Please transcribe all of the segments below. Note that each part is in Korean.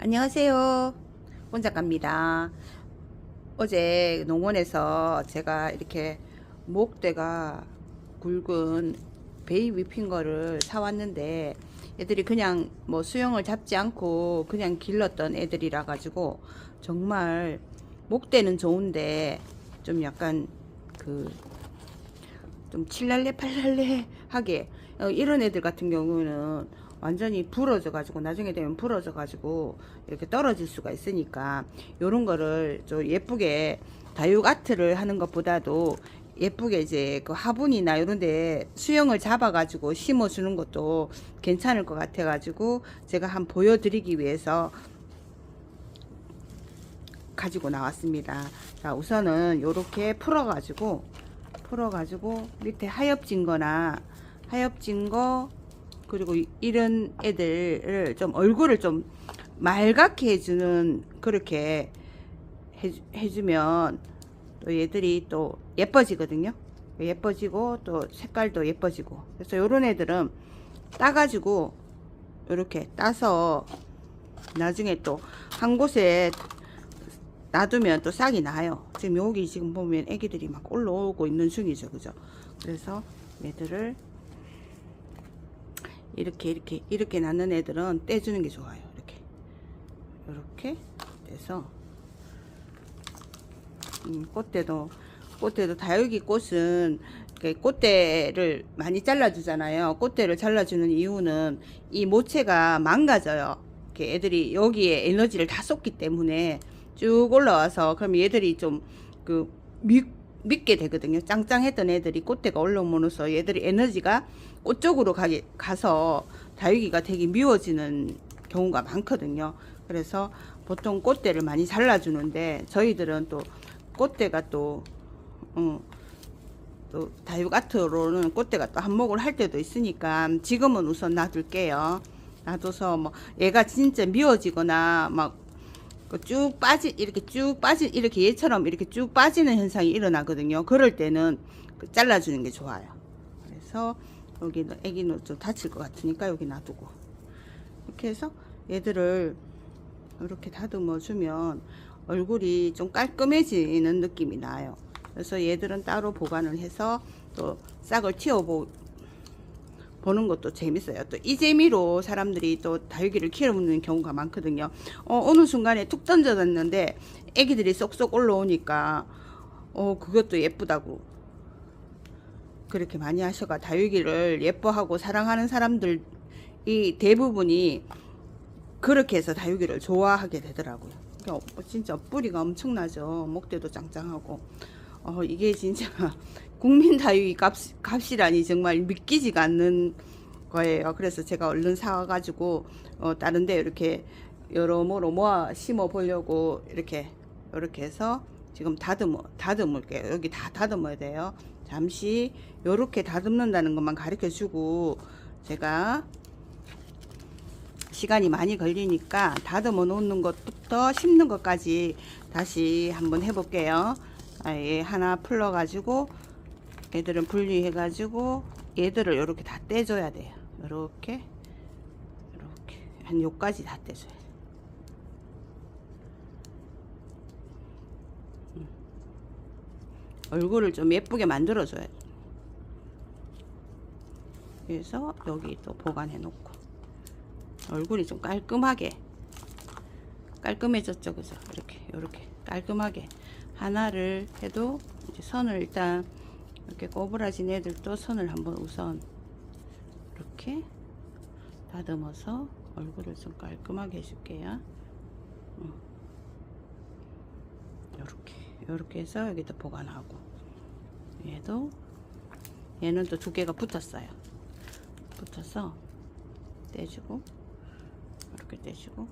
안녕하세요. 혼작가입니다. 어제 농원에서 제가 이렇게 목대가 굵은 베이비 핑거를 사왔는데 애들이 그냥 뭐 수영을 잡지 않고 그냥 길렀던 애들이라 가지고 정말 목대는 좋은데 좀 약간 그 좀 칠랄래 팔랄래 하게 이런 애들 같은 경우는 완전히 부러져 가지고 나중에 되면 부러져 가지고 이렇게 떨어질 수가 있으니까 요런 거를 좀 예쁘게 다육 아트를 하는 것보다도 예쁘게 이제 그 화분이나 이런 데 수영을 잡아 가지고 심어 주는 것도 괜찮을 것 같아 가지고 제가 한번 보여드리기 위해서 가지고 나왔습니다. 자, 우선은 요렇게 풀어가지고 밑에 하엽진 거나 하엽진 거 그리고 이런 애들을 좀 얼굴을 좀 맑게 해주는 그렇게 해주면 또 얘들이 또 예뻐지거든요. 예뻐지고 또 색깔도 예뻐지고 그래서 요런 애들은 따가지고 이렇게 따서 나중에 또 한 곳에 놔두면 또 싹이 나요. 지금 여기 지금 보면 애기들이 막 올라오고 있는 중이죠. 그죠? 그래서 얘들을 이렇게 낳는 애들은 떼주는 게 좋아요. 이렇게 떼서 꽃대도 다육이 꽃은 꽃대를 많이 잘라주잖아요. 꽃대를 잘라주는 이유는 이 모체가 망가져요. 이렇게 애들이 여기에 에너지를 다 쏟기 때문에 쭉 올라와서 그럼 얘들이 좀 믿게 되거든요. 짱짱했던 애들이 꽃대가 올라오면서 얘들이 에너지가 꽃 쪽으로 가서 다육이가 되게 미워지는 경우가 많거든요. 그래서 보통 꽃대를 많이 잘라주는데 저희들은 또 꽃대가 또 다육 아트로는 꽃대가 또 한몫을 할 때도 있으니까 지금은 우선 놔둘게요. 놔둬서 뭐 얘가 진짜 미워지거나 막 이렇게 얘처럼 이렇게 쭉 빠지는 현상이 일어나거든요. 그럴 때는 잘라주는 게 좋아요. 그래서 여기는 애기는 좀 다칠 것 같으니까 여기 놔두고 이렇게 해서 얘들을 이렇게 다듬어 주면 얼굴이 좀 깔끔해지는 느낌이 나요. 그래서 얘들은 따로 보관을 해서 또 싹을 보는 것도 재밌어요. 또 이 재미로 사람들이 또 다육이를 키우는 경우가 많거든요. 어느 순간에 툭 던져졌는데 애기들이 쏙쏙 올라오니까 그것도 예쁘다고 그렇게 많이 하셔가 다육이를 예뻐하고 사랑하는 사람들이 대부분이 그렇게 해서 다육이를 좋아하게 되더라고요. 진짜 뿌리가 엄청나죠. 목대도 짱짱하고 이게 진짜 국민 다육이 값이라니 정말 믿기지가 않는 거예요. 그래서 제가 얼른 사와가지고 다른데 이렇게 여러모로 모아 심어 보려고 이렇게 해서 지금 다듬을게요. 여기 다 다듬어야 돼요. 잠시 요렇게 다듬는다는 것만 가르쳐 주고 제가 시간이 많이 걸리니까 다듬어 놓는 것부터 심는 것까지 다시 한번 해볼게요. 얘 하나 풀러 가지고 얘들은 분리해 가지고 얘들을 이렇게 다 떼줘야 돼요. 이렇게 한 요까지 다 떼줘야 돼요. 얼굴을 좀 예쁘게 만들어 줘야 돼요. 그래서 여기 또 보관해 놓고 얼굴이 좀 깔끔해졌죠. 그죠? 이렇게 깔끔하게 하나를 해도 이제 선을 일단 이렇게 꼬부라진 애들도 선을 한번 우선 이렇게 다듬어서 얼굴을 좀 깔끔하게 해줄게요. 이렇게 해서 여기다 보관하고 얘는 또 두 개가 붙었어요. 붙어서 떼주고 이렇게 떼주고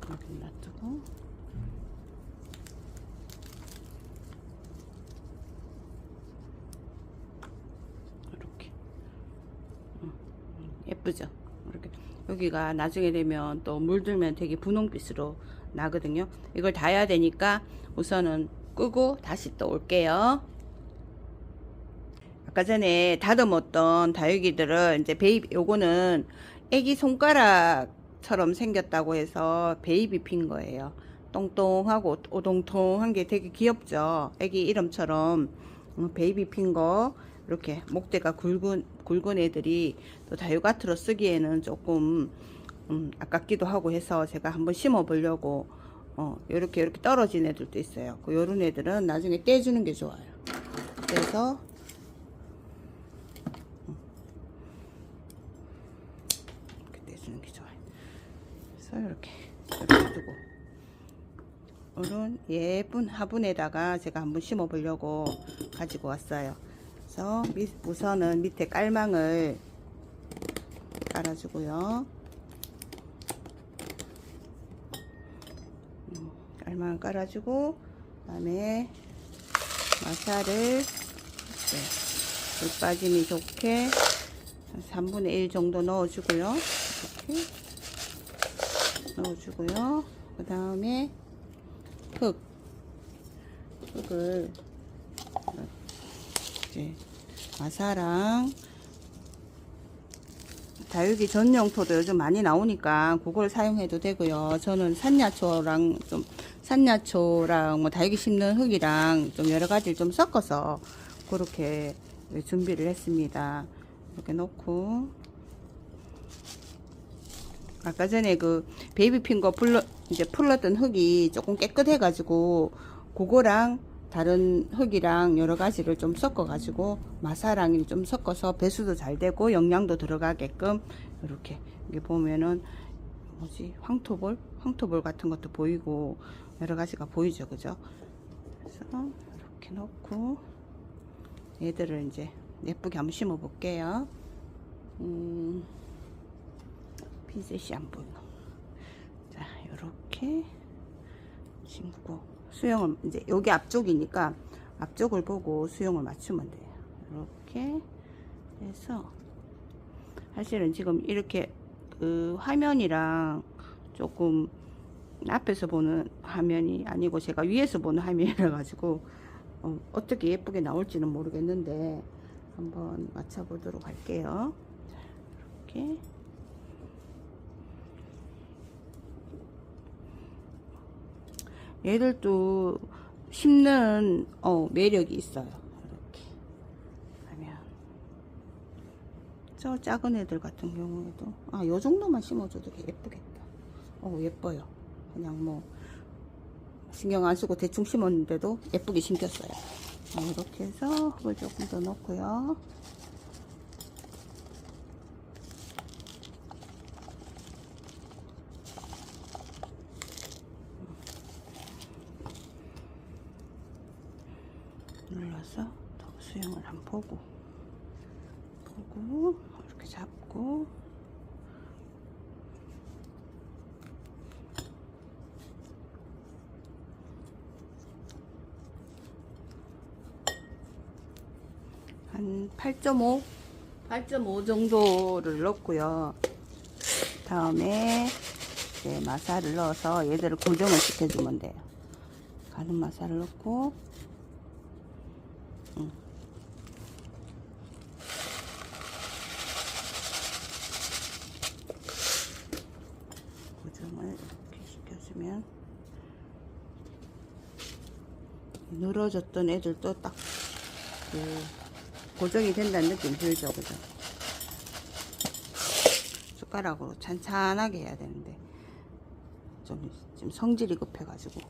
이렇게 놔두고 이렇게 예쁘죠? 이렇게 여기가 나중에 되면 또 물들면 되게 분홍빛으로 나거든요. 이걸 다 해야 되니까 우선은 끄고 다시 또 올게요. 아까 전에 다듬었던 다육이들을 이제 요거는 애기 손가락처럼 생겼다고 해서 베이비 핀 거예요. 똥똥하고 오동통한 게 되게 귀엽죠. 애기 이름처럼 베이비 핀 거. 이렇게 목대가 굵은 애들이 또 다육아트로 쓰기에는 조금 아깝기도 하고 해서 제가 한번 심어 보려고 이렇게 떨어진 애들도 있어요. 요런 애들은 나중에 떼주는 게 좋아요. 그래서 이렇게 떼주는 게 좋아요. 그래서 이렇게 두고 이런 예쁜 화분에다가 제가 한번 심어 보려고 가지고 왔어요. 그래서 우선은 밑에 깔망을 깔아주고요. 깔망을 깔아주고, 그 다음에 마사를 물 빠짐이 좋게 3분의 1 정도 넣어주고요. 이렇게 넣어주고요. 그 다음에 흙을 이제 마사랑 다육이 전용토도 요즘 많이 나오니까 그걸 사용해도 되고요. 저는 산야초랑 뭐 다육이 심는 흙이랑 좀 여러 가지를 좀 섞어서 그렇게 준비를 했습니다. 이렇게 놓고, 아까 전에 그 베이비 핀거 이제 풀렀던 흙이 조금 깨끗해 가지고 그거랑 다른 흙이랑 여러 가지를 좀 섞어 가지고 마사랑 좀 섞어서 배수도 잘 되고 영양도 들어가게끔 이렇게, 여기 보면은 뭐지, 황토볼 같은 것도 보이고 여러 가지가 보이죠, 그죠? 그래서 이렇게 놓고 얘들을 이제 예쁘게 한번 심어 볼게요. 핀셋이 안 보여. 자, 이렇게 심고 수영을 이제 여기 앞쪽이니까 앞쪽을 보고 수영을 맞추면 돼요. 이렇게 해서 사실은 지금 이렇게 그 화면이랑 조금 앞에서 보는 화면이 아니고 제가 위에서 보는 화면이라 가지고 어떻게 예쁘게 나올지는 모르겠는데 한번 맞춰 보도록 할게요. 자, 이렇게 얘들도 심는 매력이 있어요. 이렇게 하면 저 작은 애들 같은 경우에도 요 정도만 심어줘도 예쁘겠다. 예뻐요. 그냥 뭐 신경 안 쓰고 대충 심었는데도 예쁘게 심겼어요. 이렇게 해서 흙을 조금 더 넣고요. 눌러서 더 수영을 한번 보고 이렇게 잡고 한 8.5 정도를 넣고요. 다음에 이제 마사를 넣어서 얘들을 고정을 시켜주면 돼요. 가는 마사를 넣고 고정을 이렇게 시켜주면 늘어졌던 애들도 딱 고정이 된다는 느낌 들죠, 그죠? 숟가락으로 찬찬하게 해야 되는데 지금 성질이 급해가지고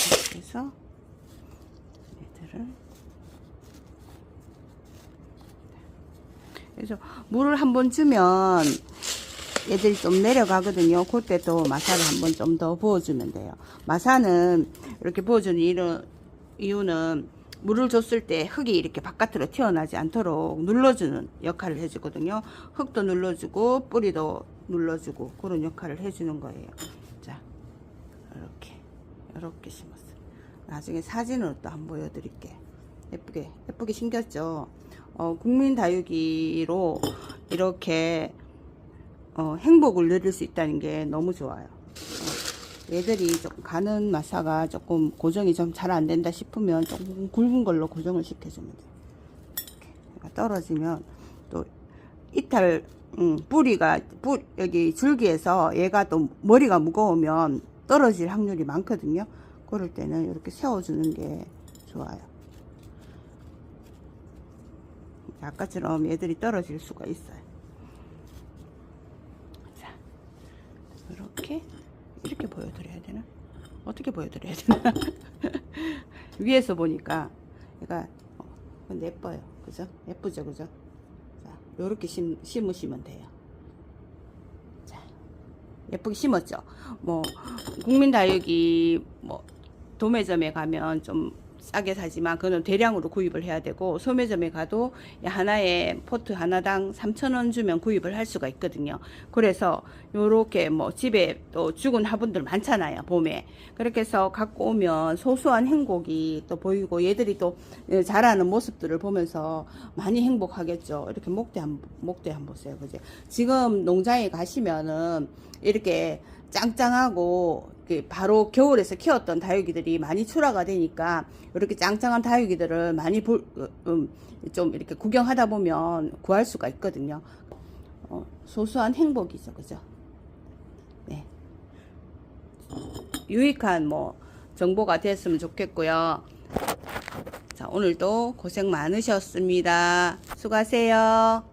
이렇게 해서 얘들을, 그래서 물을 한번 주면 얘들이 좀 내려가거든요. 그때 또 마사를 한번 좀 더 부어주면 돼요. 마사는 이렇게 부어주는 이유는 물을 줬을 때 흙이 이렇게 바깥으로 튀어나오지 않도록 눌러주는 역할을 해주거든요. 흙도 눌러주고 뿌리도 눌러주고 그런 역할을 해주는 거예요. 자, 이렇게 심었어요. 나중에 사진으로 또 한번 보여드릴게요. 예쁘게 심겼죠. 국민 다육이로 이렇게 행복을 누릴 수 있다는 게 너무 좋아요. 얘들이 좀 가는 마사가 조금 고정이 좀 잘 안 된다 싶으면 조금 굵은 걸로 고정을 시켜주면 돼요. 이렇게 떨어지면 또 이탈 여기 줄기에서 얘가 또 머리가 무거우면 떨어질 확률이 많거든요. 그럴 때는 이렇게 세워주는 게 좋아요. 아까처럼 얘들이 떨어질 수가 있어요. 자, 이렇게 보여드려야 되나? 어떻게 보여드려야 되나? 위에서 보니까 얘가 근데 예뻐요. 그죠? 예쁘죠? 그죠? 자, 요렇게 심으시면 돼요. 자, 예쁘게 심었죠? 뭐, 국민다육이 뭐, 도매점에 가면 좀 싸게 사지만 그거는 대량으로 구입을 해야 되고, 소매점에 가도 하나에 포트 하나당 3,000원 주면 구입을 할 수가 있거든요. 그래서 요렇게 뭐 집에 또 죽은 화분들 많잖아요, 봄에. 그렇게 해서 갖고 오면 소소한 행복이 또 보이고, 얘들이 또 자라는 모습들을 보면서 많이 행복하겠죠. 이렇게 목대 한번 보세요. 그죠? 지금 농장에 가시면은 이렇게 짱짱하고 바로 겨울에서 키웠던 다육이들이 많이 출하가 되니까 이렇게 짱짱한 다육이들을 많이 좀 이렇게 구경하다 보면 구할 수가 있거든요. 소소한 행복이죠. 그죠? 네. 유익한 뭐 정보가 됐으면 좋겠고요. 자, 오늘도 고생 많으셨습니다. 수고하세요.